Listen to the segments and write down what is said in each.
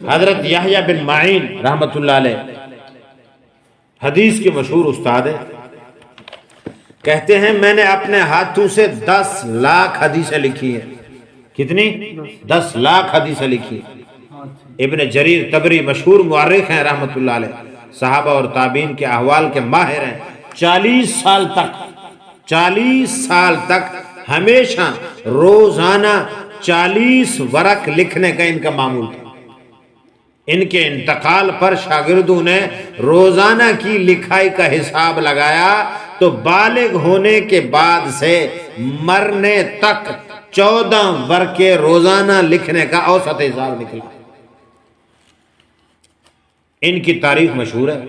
حضرت یحییٰ بن معین رحمۃ اللہ علیہ حدیث کے مشہور استاد ہیں، کہتے ہیں میں نے اپنے ہاتھوں سے 10 لاکھ حدیثیں لکھی ہیں۔ کتنی؟ 10 لاکھ حدیثیں لکھی ہیں۔ ابن جریر طبری مشہور مورخ ہیں رحمۃ اللہ علیہ، صحابہ اور تابعین کے احوال کے ماہر ہیں۔ 40 سال تک ہمیشہ روزانہ 40 ورق لکھنے کا ان کا معمول تھا۔ ان کے انتقال پر شاگردوں نے روزانہ کی لکھائی کا حساب لگایا تو بالغ ہونے کے بعد سے مرنے تک 14 ورقے روزانہ لکھنے کا اوسط حساب نکلا۔ ان کی تاریخ مشہور ہے،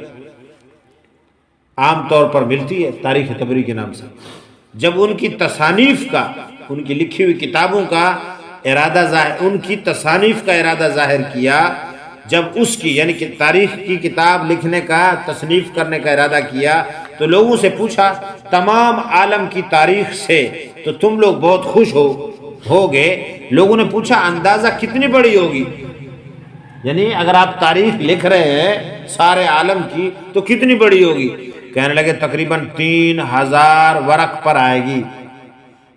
عام طور پر ملتی ہے تاریخ طبری کے نام سے۔ جب ان کی تصانیف کا، ان کی لکھی ہوئی کتابوں کا ارادہ ظاہر، ان کی تصانیف کا ارادہ ظاہر کیا، جب اس کی یعنی کہ تاریخ کی کتاب لکھنے کا، تصنیف کرنے کا ارادہ کیا تو لوگوں سے پوچھا تمام عالم کی تاریخ سے تو تم لوگ بہت خوش ہوگے۔ لوگوں نے پوچھا اندازہ کتنی بڑی ہوگی، یعنی اگر آپ تاریخ لکھ رہے ہیں سارے عالم کی تو کتنی بڑی ہوگی؟ کہنے لگے تقریباً 3000 ورق پر آئے گی۔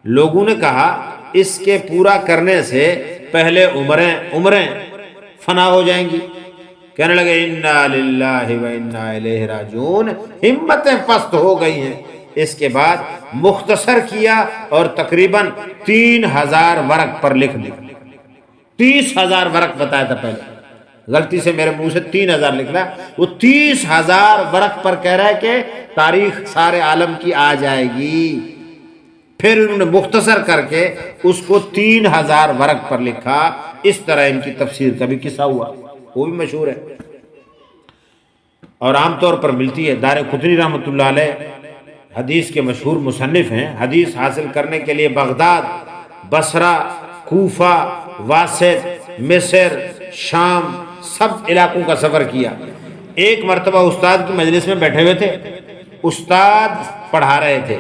لوگوں نے کہا اس کے پورا کرنے سے پہلے عمریں فنا ہو جائیں گی۔ کہنے لگے انا للہ و انا الیہ راجعون، ہمتیں پست ہو گئی ہیں۔ اس کے بعد مختصر کیا اور تقریباً 3000 ورق پر لکھ دیا۔ 30,000 ورق بتایا تھا پہلے، غلطی سے میرے منہ سے 3000 لکھنا، وہ 30,000 ورق پر کہہ رہا ہے کہ تاریخ سارے عالم کی آ جائے گی۔ پھر انہوں نے مختصر کر کے اس کو 3000 ورق پر لکھا۔ اس طرح ان کی تفسیر کا بھی قصہ ہوا، وہ بھی مشہور ہے اور عام طور پر ملتی ہے۔ دارقطنی رحمۃ اللہ علیہ حدیث کے مشہور مصنف ہیں۔ حدیث حاصل کرنے کے لیے بغداد، بصرہ، کوفہ، واسط، مصر، شام سب علاقوں کا سفر کیا۔ ایک مرتبہ استاد کی مجلس میں بیٹھے ہوئے تھے، استاد پڑھا رہے تھے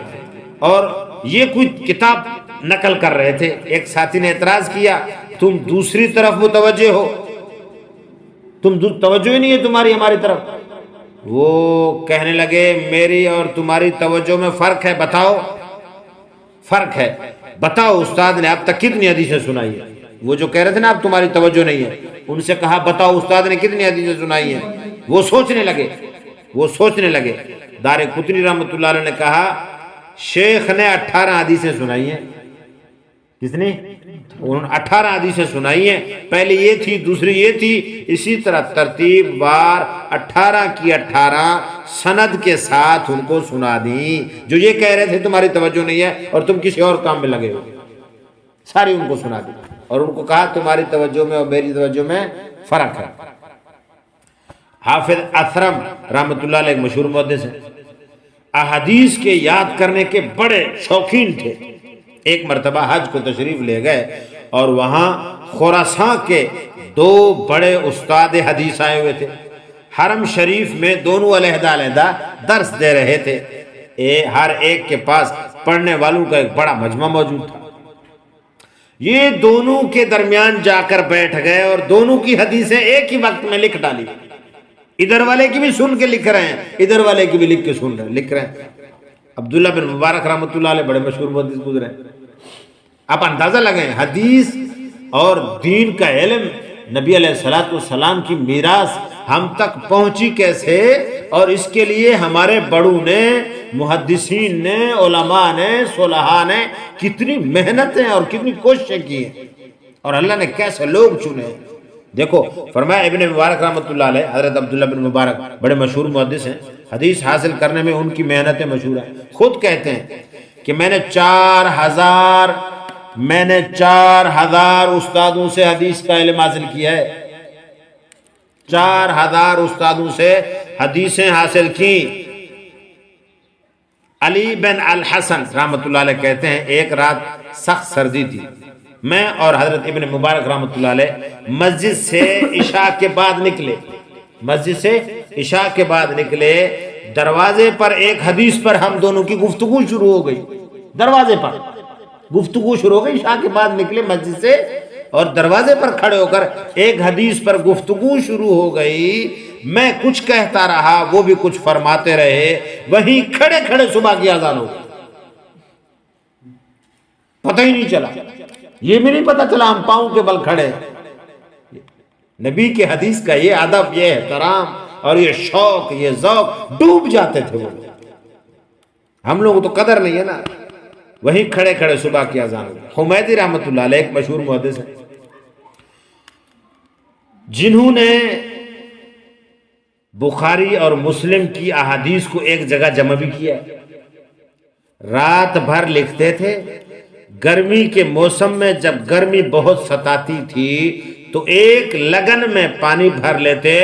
اور یہ کوئی کتاب نقل کر رہے تھے۔ ایک ساتھی نے اعتراض کیا تم دوسری طرف متوجہ ہو، توجہ ہی نہیں ہے تمہاری ہماری طرف۔ وہ کہنے لگے میری اور تمہاری توجہ میں فرق ہے، بتاؤ فرق ہے، بتاؤ استاد نے اب تک کتنی حدیثیں سنائی ہیں؟ وہ جو کہہ رہے تھے نا اب تمہاری توجہ نہیں ہے، ان سے کہا بتاؤ استاد نے کتنی حدیثیں سنائی ہیں؟ وہ سوچنے لگے۔ دارقطنی رحمۃ اللہ علیہ نے کہا شیخ نے 18 حدیثیں سنائی ہیں۔ کتنی؟ انہوں نے 18 حدیثیں سنائی ہیں، پہلے یہ تھی، دوسری یہ تھی، اسی طرح ترتیب وار 18 کی 18 سند کے ساتھ ان کو سنا دی۔ جو یہ کہہ رہے تھے تمہاری توجہ نہیں ہے اور تم کسی اور کام میں لگے ہو، ساری ان کو سنا دی اور ان کو کہا تمہاری توجہ میں اور میری توجہ میں فرق ہے۔ حافظ اثرم رحمۃ اللہ علیہ مشہور محدث ہیں، احادیث کے یاد کرنے کے بڑے شوقین تھے۔ ایک مرتبہ حج کو تشریف لے گئے اور وہاں خراسان کے 2 بڑے استاد حدیث آئے ہوئے تھے۔ حرم شریف میں دونوں علیحدہ علیحدہ درس دے رہے تھے، ہر ایک کے پاس پڑھنے والوں کا ایک بڑا مجمع موجود تھا۔ یہ دونوں کے درمیان جا کر بیٹھ گئے اور دونوں کی حدیثیں ایک ہی وقت میں لکھ ڈالی۔ ادھر والے کی بھی سن کے لکھ رہے ہیں، ادھر والے کی بھی لکھ رہے ہیں۔ عبداللہ بن مبارک رحمۃ اللہ علیہ بڑے مشہور محدث گزرے۔ آپ اندازہ لگائیں حدیث اور دین کا علم، نبی علیہ الصلوۃ والسلام کی میراث ہم تک پہنچی کیسے، اور اس کے لیے ہمارے بڑوں نے، محدثین نے، علماء نے، صلحاء نے کتنی محنتیں اور کتنی کوششیں کی ہیں اور اللہ نے کیسے لوگ چنے۔ دیکھو فرمایا ابن مبارک رحمۃ اللہ علیہ، حضرت عبداللہ بن مبارک بڑے مشہور محدث ہیں، حدیث حاصل کرنے میں ان کی محنتیں مشہور ہیں۔ خود کہتے ہیں کہ میں نے 4000 استادوں سے حدیث کا علم حاصل کیا ہے، 4000 استادوں سے حدیثیں حاصل کی۔ علی بن الحسن رحمۃ اللہ علیہ کہتے ہیں ایک رات سخت سردی تھی، میں اور حضرت ابن مبارک رحمۃ اللہ علیہ مسجد سے عشاء کے بعد نکلے، دروازے پر ایک حدیث پر ہم دونوں کی گفتگو شروع ہو گئی، دروازے پر گفتگو شروع ہو گئی، عشاء کے بعد نکلے مسجد سے اور دروازے پر کھڑے ہو کر ایک حدیث پر گفتگو شروع ہو گئی، میں کچھ کہتا رہا، وہ بھی کچھ فرماتے رہے، وہیں کھڑے کھڑے صبح کی اذان ہو گئی، پتہ ہی نہیں چلا، یہ بھی نہیں پتہ چلا ہم پاؤں کے بل کھڑے۔ نبی کے حدیث کا یہ ادب، یہ احترام اور یہ شوق، یہ ذوق، ڈوب جاتے تھے وہ۔ ہم لوگوں تو قدر نہیں ہے نا، وہیں کھڑے کھڑے صبح کی اذان۔ حمیدی رحمۃ اللہ علیہ ایک مشہور محدث ہیں، جنہوں نے بخاری اور مسلم کی احادیث کو ایک جگہ جمع بھی کیا، رات بھر لکھتے تھے۔ گرمی کے موسم میں جب گرمی بہت ستاتی تھی تو ایک لگن میں پانی بھر لیتے،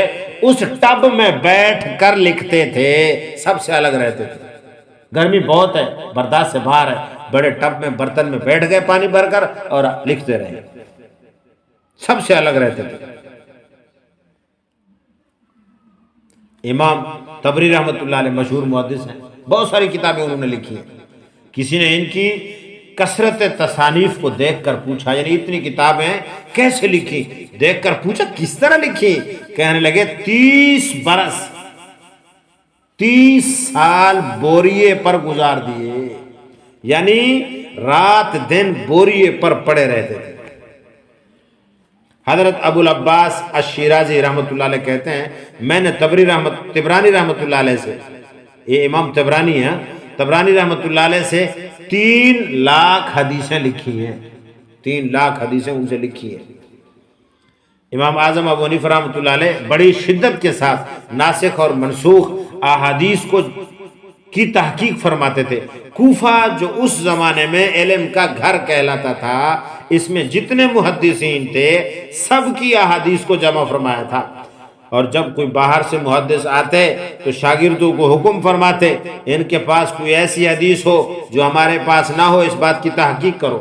اس ٹب میں بیٹھ کر لکھتے تھے، سب سے الگ رہتے تھے۔ گرمی بہت ہے، برداشت سے باہر ہے، بڑے ٹب میں برتن میں بیٹھ گئے پانی بھر کر اور لکھتے رہے، سب سے الگ رہتے تھے۔ امام طبری رحمۃ اللہ علیہ مشہور محدث ہیں، بہت ساری کتابیں انہوں نے لکھی ہیں۔ کسی نے ان کی کثرت تصانیف کو دیکھ کر پوچھا، یعنی اتنی کتابیں کیسے لکھی؟ دیکھ کر پوچھا کس طرح لکھی؟ کہنے لگے 30 برس 30 سال بوریے پر گزار دیے، یعنی رات دن بوریے پر پڑے رہتے تھے۔ حضرت ابو العباس الشیرازی رحمۃ اللہ علیہ کہتے ہیں، میں نے تبرانی رحمۃ اللہ علیہ سے، یہ امام تبرانی ہے، تبرانی رحمۃ اللہ علیہ سے 3 لاکھ حدیثیں لکھی ہیں، 3 لاکھ حدیثیں ان سے لکھی ہیں۔ امام اعظم ابو حنیفہ رحمۃ اللہ علیہ بڑی شدت کے ساتھ ناسخ اور منسوخ احادیث کی تحقیق فرماتے تھے۔ کوفہ جو اس زمانے میں علم کا گھر کہلاتا تھا، اس میں جتنے محدثین تھے سب کی احادیث کو جمع فرمایا تھا، اور جب کوئی باہر سے محدث آتے تو شاگردوں کو حکم فرماتے، ان کے پاس کوئی ایسی حدیث ہو جو ہمارے پاس نہ ہو، اس بات کی تحقیق کرو۔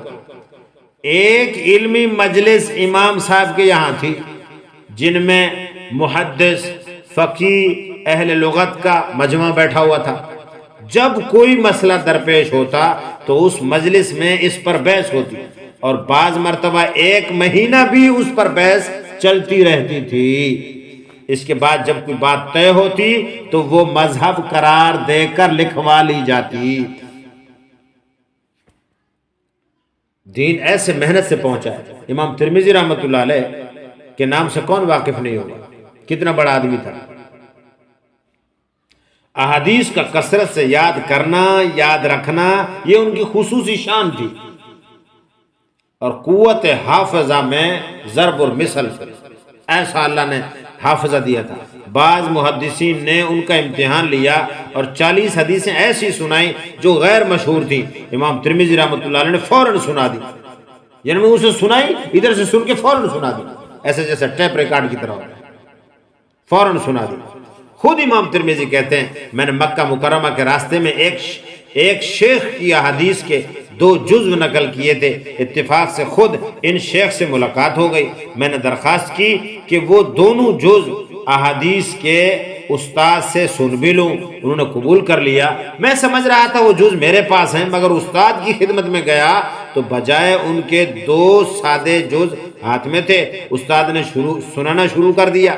ایک علمی مجلس امام صاحب کے یہاں تھی، جن میں محدث، فقیہ، اہل لغت کا مجمع بیٹھا ہوا تھا۔ جب کوئی مسئلہ درپیش ہوتا تو اس مجلس میں اس پر بحث ہوتی، اور بعض مرتبہ 1 مہینہ بھی اس پر بحث چلتی رہتی تھی۔ اس کے بعد جب کوئی بات طے ہوتی تو وہ مذہب قرار دے کر لکھوا لی جاتی۔ دین ایسے محنت سے پہنچا ہے۔ امام ترمذی رحمۃ اللہ علیہ کے نام سے کون واقف نہیں ہوگا؟ کتنا بڑا آدمی تھا۔ احادیث کا کثرت سے یاد کرنا، یاد رکھنا، یہ ان کی خصوصی شان تھی، اور قوت حافظہ میں ضرب المثل، ایسا اللہ نے حافظہ دیا تھا۔ بعض محدثین نے ان کا امتحان لیا اور 40 حدیثیں ایسی سنائیں جو غیر مشہور تھی، امام ترمذی رحمۃ اللہ علیہ نے فوراً سنا دی، یعنی میں اسے سنائی، ادھر سے سن کے فوراً سنا دی، ایسے جیسے ٹیپ ریکارڈ کی طرح ہوتا ہے، فوراً سنا دی۔ خود امام ترمذی کہتے ہیں، میں نے مکہ مکرمہ کے راستے میں ایک شیخ کی احادیث کے 2 جزو نقل کیے تھے، اتفاق سے خود ان شیخ سے ملاقات ہو گئی۔ میں نے درخواست کی کہ وہ دونوں جز احادیث کے استاد سے سن بھی لوں، انہوں نے قبول کر لیا۔ میں سمجھ رہا تھا وہ جز میرے پاس ہیں، مگر استاد کی خدمت میں گیا تو بجائے ان کے 2 سادے جز ہاتھ میں تھے، استاد نے سنانا شروع کر دیا۔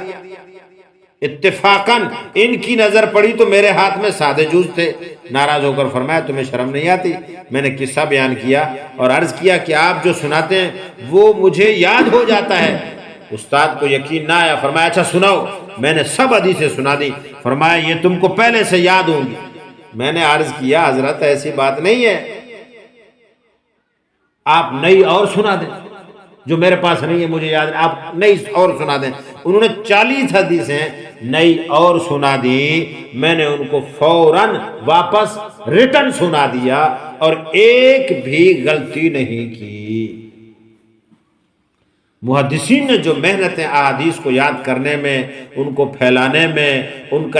اتفاقاً ان کی نظر پڑی تو میرے ہاتھ میں سادے جز تھے۔ ناراض ہو کر فرمایا، تمہیں شرم نہیں آتی؟ میں نے قصہ بیان کیا اور عرض کیا کہ آپ جو سناتے ہیں وہ مجھے یاد ہو جاتا ہے۔ استاد کو یقین نہ آیا، فرمایا اچھا سناؤ۔ میں نے سب حدیثیں سنا دی، فرمایا یہ تم کو پہلے سے یاد ہوں گی۔ میں نے عرض کیا حضرت ایسی بات نہیں ہے، آپ نئی اور سنا دیں، جو میرے پاس نہیں ہے مجھے یاد ہے، آپ نئی اور سنا دیں۔ انہوں نے 40 حدیثیں نئی اور سنا دی، میں نے ان کو فوراً واپس ریٹن سنا دیا اور ایک بھی غلطی نہیں کی۔ محدثین نے جو محنتیں احادیث کو یاد کرنے میں، ان کو پھیلانے میں، ان کا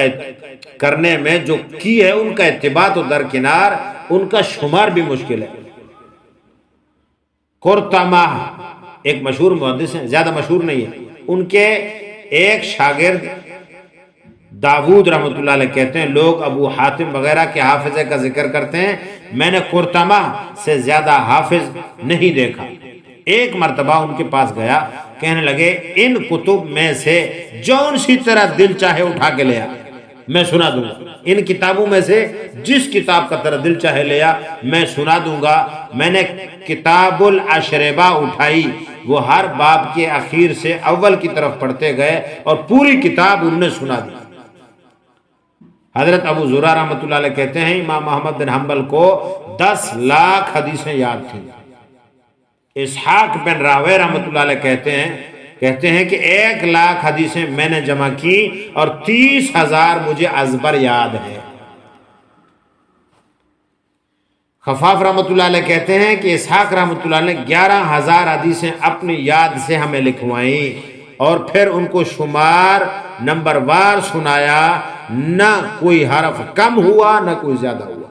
کرنے میں جو کی ہے، ان کا اتباع تو درکنار، ان کا شمار بھی مشکل ہے۔ قرطمہ ایک مشہور محدث ہیں، زیادہ مشہور نہیں ہے، ان کے ایک شاگرد داود رحمۃ اللہ علیہ کہتے ہیں، لوگ ابو حاتم وغیرہ کے حافظے کا ذکر کرتے ہیں، میں نے قرطمہ سے زیادہ حافظ نہیں دیکھا۔ ایک مرتبہ ان کے پاس گیا، کہنے لگے ان کتب میں سے جون سی طرح دل چاہے اٹھا کے لے آ، میں سنا دوں گا۔ ان کتابوں میں سے جس کتاب کا تیرا دل چاہے لے آ، میں سنا دوں گا۔ میں نے کتاب الاشربہ اٹھائی، وہ ہر باب کے اخیر سے اول کی طرف پڑھتے گئے اور پوری کتاب انہوں نے سنا دی۔ حضرت ابو زرع رحمۃ اللہ علیہ کہتے ہیں امام محمد بن حنبل کو 10 لاکھ حدیثیں یاد تھیں۔ اسحاق بن راویہ رحمۃ اللہ علیہ کہتے ہیں کہ 1 لاکھ حدیثیں میں نے جمع کی اور 30,000 مجھے ازبر یاد ہے۔ خفاف رحمۃ اللہ علیہ کہتے ہیں کہ اسحاق رحمۃ اللہ علیہ 11,000 حدیثیں اپنی یاد سے ہمیں لکھوائیں اور پھر ان کو شمار نمبر وار سنایا، نہ کوئی حرف کم ہوا نہ کوئی زیادہ ہوا،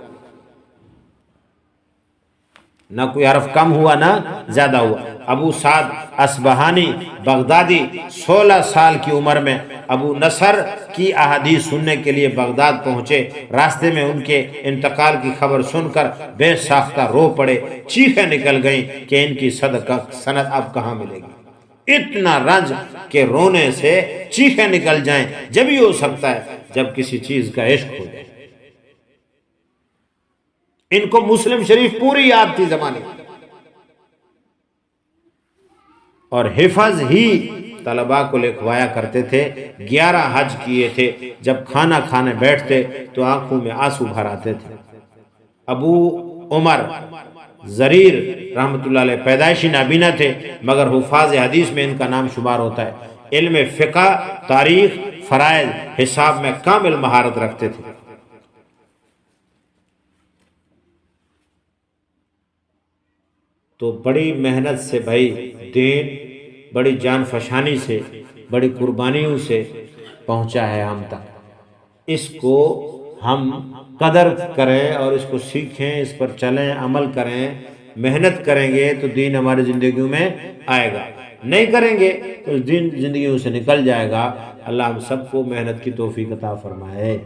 نہ کوئی حرف کم ہوا نہ زیادہ ہوا۔ ابو سعد اصبہانی بغدادی 16 سال کی عمر میں ابو نصر کی احادیث سننے کے لیے بغداد پہنچے۔ راستے میں ان کے انتقال کی خبر سن کر بے ساختہ رو پڑے، چیخیں نکل گئیں کہ ان کی صدقہ سند اب کہاں ملے گی۔ اتنا رنج کہ رونے سے چیخیں نکل جائیں جب ہی ہو سکتا ہے جب کسی چیز کا عشق ہو جائے۔ ان کو مسلم شریف پوری یاد تھی زمانے کی، اور حفظ ہی طلباء کو لکھوایا کرتے تھے۔ 11 حج کیے تھے، جب کھانا کھانے بیٹھتے تو آنکھوں میں آنسو بھر آتے تھے۔ ابو عمر زریر رحمۃ اللہ علیہ پیدائشی نابینا تھے، مگر حفاظ حدیث میں ان کا نام شمار ہوتا ہے۔ علم فقہ، تاریخ، فرائض، حساب میں کامل مہارت رکھتے تھے۔ تو بڑی محنت سے بھائی دین، بڑی جان فشانی سے، بڑی قربانیوں سے پہنچا ہے ہم تک۔ اس کو ہم قدر کریں اور اس کو سیکھیں، اس پر چلیں، عمل کریں، محنت کریں گے تو دین ہماری زندگیوں میں آئے گا، نہیں کریں گے تو دین زندگیوں سے نکل جائے گا۔ اللہ ہم سب کو محنت کی توفیق عطا فرمائے۔